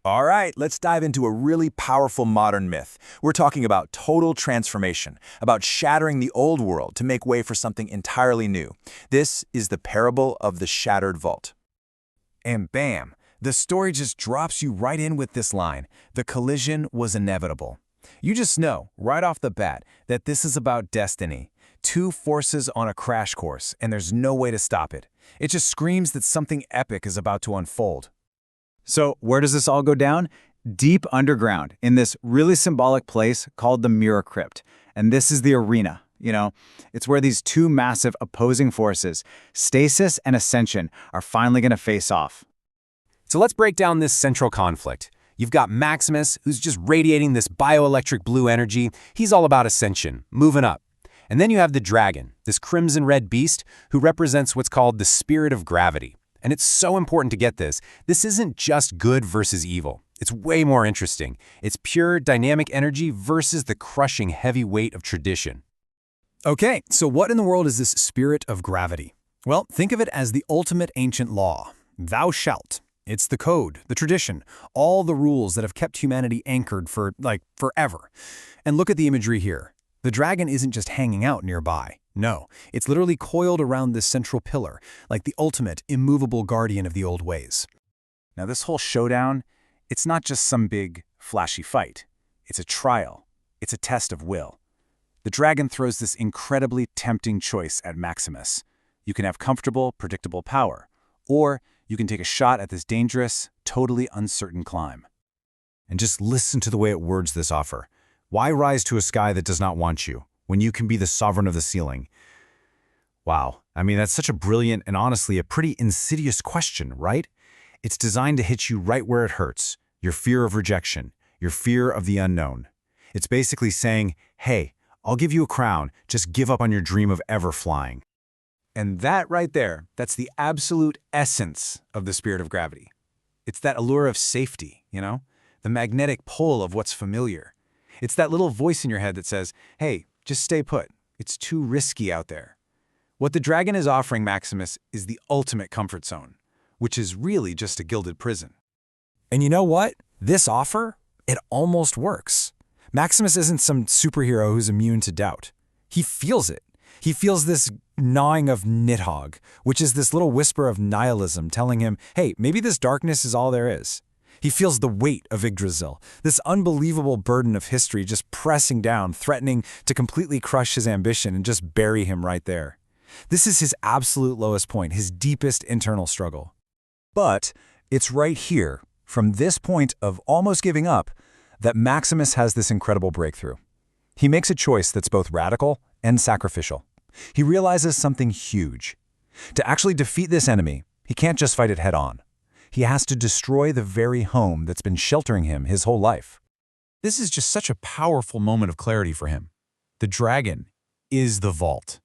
All right, let's dive into a really powerful modern myth. We're talking about total transformation, about shattering the old world to make way for something entirely new. This is the parable of the shattered vault. And bam, the story just drops you right in with this line: the collision was inevitable. You just know, right off the bat, that this is about destiny. Two forces on a crash course, and there's no way to stop it. It just screams that something epic is about to unfold. So, where does this all go down? Deep underground, in this really symbolic place called the Mirror Crypt. And this is the arena. It's where these two massive opposing forces, stasis and ascension, are finally going to face off. So let's break down this central conflict. You've got Maximus, who's just radiating this bioelectric blue energy. He's all about ascension, moving up. And then you have the dragon, this crimson red beast, who represents what's called the spirit of gravity. And it's so important to get this. This isn't just good versus evil. It's way more interesting. It's pure dynamic energy versus the crushing heavy weight of tradition. Okay, so what in the world is this spirit of gravity? Well, think of it as the ultimate ancient law. Thou shalt. It's the code, the tradition, all the rules that have kept humanity anchored for, forever. And look at the imagery here. The dragon isn't just hanging out nearby. No, it's literally coiled around this central pillar, like the ultimate, immovable guardian of the old ways. Now, this whole showdown, it's not just some big, flashy fight. It's a trial. It's a test of will. The dragon throws this incredibly tempting choice at Maximus. You can have comfortable, predictable power, or you can take a shot at this dangerous, totally uncertain climb. And just listen to the way it words this offer. Why rise to a sky that does not want you, when you can be the sovereign of the ceiling? Wow, that's such a brilliant and honestly a pretty insidious question, right? It's designed to hit you right where it hurts, your fear of rejection, your fear of the unknown. It's basically saying, hey, I'll give you a crown, just give up on your dream of ever flying. And that right there, that's the absolute essence of the spirit of gravity. It's that allure of safety, the magnetic pull of what's familiar. It's that little voice in your head that says, hey, just stay put. It's too risky out there. What the dragon is offering Maximus is the ultimate comfort zone, which is really just a gilded prison. And you know what? This offer, it almost works. Maximus isn't some superhero who's immune to doubt. He feels it. He feels this gnawing of Nidhogg, which is this little whisper of nihilism telling him, hey, maybe this darkness is all there is. He feels the weight of Yggdrasil, this unbelievable burden of history just pressing down, threatening to completely crush his ambition and just bury him right there. This is his absolute lowest point, his deepest internal struggle. But it's right here, from this point of almost giving up, that Maximus has this incredible breakthrough. He makes a choice that's both radical and sacrificial. He realizes something huge. To actually defeat this enemy, he can't just fight it head-on. He has to destroy the very home that's been sheltering him his whole life. This is just such a powerful moment of clarity for him. The dragon is the vault.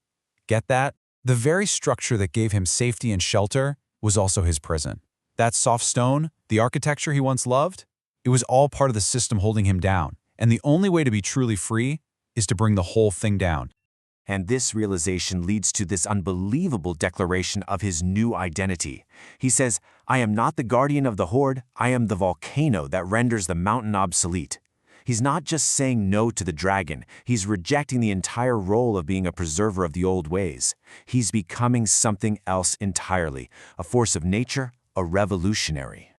Get that? The very structure that gave him safety and shelter was also his prison. That soft stone, the architecture he once loved, it was all part of the system holding him down. And the only way to be truly free is to bring the whole thing down. And this realization leads to this unbelievable declaration of his new identity. He says, I am not the guardian of the horde, I am the volcano that renders the mountain obsolete. He's not just saying no to the dragon, he's rejecting the entire role of being a preserver of the old ways. He's becoming something else entirely, a force of nature, a revolutionary.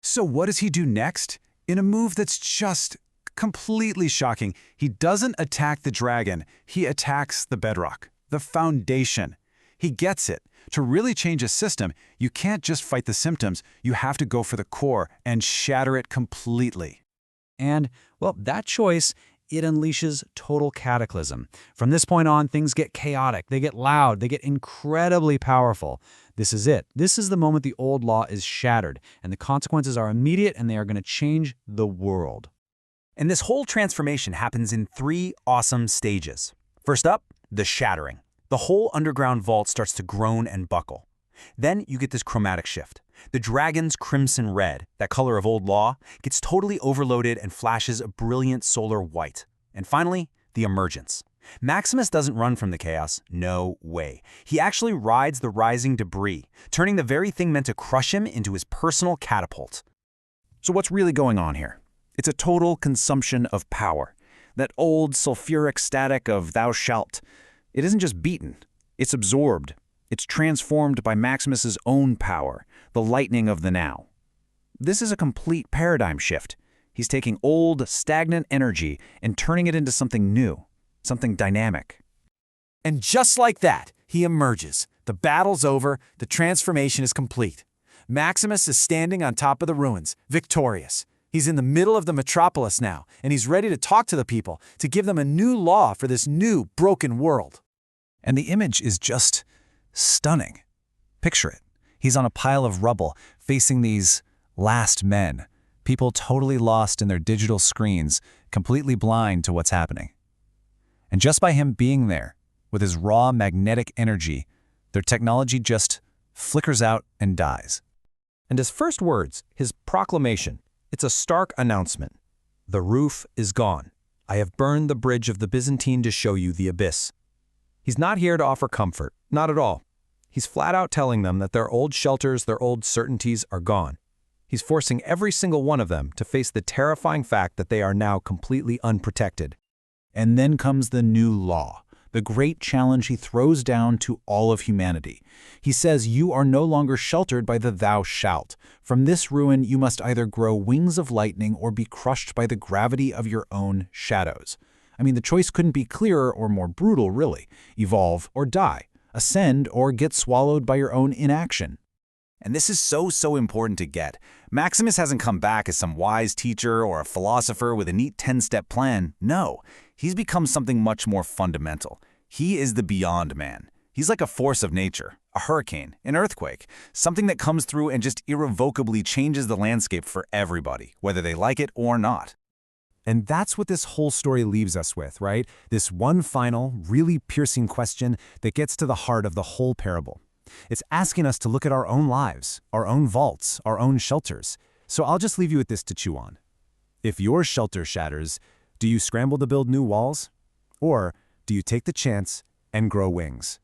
So what does he do next? In a move that's just completely shocking, he doesn't attack the dragon, he attacks the bedrock, the foundation. He gets it. To really change a system, you can't just fight the symptoms, you have to go for the core and shatter it completely. And, well, that choice, it unleashes total cataclysm. From this point on, things get chaotic, they get loud, they get incredibly powerful. This is it. This is the moment the old law is shattered, and the consequences are immediate and they are going to change the world. And this whole transformation happens in 3 awesome stages. First up, the shattering. The whole underground vault starts to groan and buckle. Then you get this chromatic shift. The dragon's crimson red, that color of old law, gets totally overloaded and flashes a brilliant solar white. And finally, the emergence. Maximus doesn't run from the chaos, no way. He actually rides the rising debris, turning the very thing meant to crush him into his personal catapult. So what's really going on here? It's a total consumption of power. That old sulfuric static of thou shalt. It isn't just beaten, it's absorbed. It's transformed by Maximus's own power, the lightning of the now. This is a complete paradigm shift. He's taking old, stagnant energy and turning it into something new, something dynamic. And just like that, he emerges. The battle's over, the transformation is complete. Maximus is standing on top of the ruins, victorious. He's in the middle of the metropolis now, and he's ready to talk to the people, to give them a new law for this new, broken world. And the image is just stunning. Picture it. He's on a pile of rubble, facing these last men, people totally lost in their digital screens, completely blind to what's happening. And just by him being there, with his raw magnetic energy, their technology just flickers out and dies. And his first words, his proclamation, it's a stark announcement. The roof is gone. I have burned the bridge of the Byzantine to show you the abyss. He's not here to offer comfort, not at all. He's flat out telling them that their old shelters, their old certainties are gone. He's forcing every single one of them to face the terrifying fact that they are now completely unprotected. And then comes the new law, the great challenge he throws down to all of humanity. He says you are no longer sheltered by the thou shalt. From this ruin you must either grow wings of lightning or be crushed by the gravity of your own shadows. I mean, the choice couldn't be clearer or more brutal, really. Evolve or die. Ascend or get swallowed by your own inaction. And this is so important to get. Maximus hasn't come back as some wise teacher or a philosopher with a neat 10-step plan. No, he's become something much more fundamental. He is the beyond man. He's like a force of nature, a hurricane, an earthquake, something that comes through and just irrevocably changes the landscape for everybody, whether they like it or not. And that's what this whole story leaves us with, right? This one final, really piercing question that gets to the heart of the whole parable. It's asking us to look at our own lives, our own vaults, our own shelters. So I'll just leave you with this to chew on. If your shelter shatters, do you scramble to build new walls? Or do you take the chance and grow wings?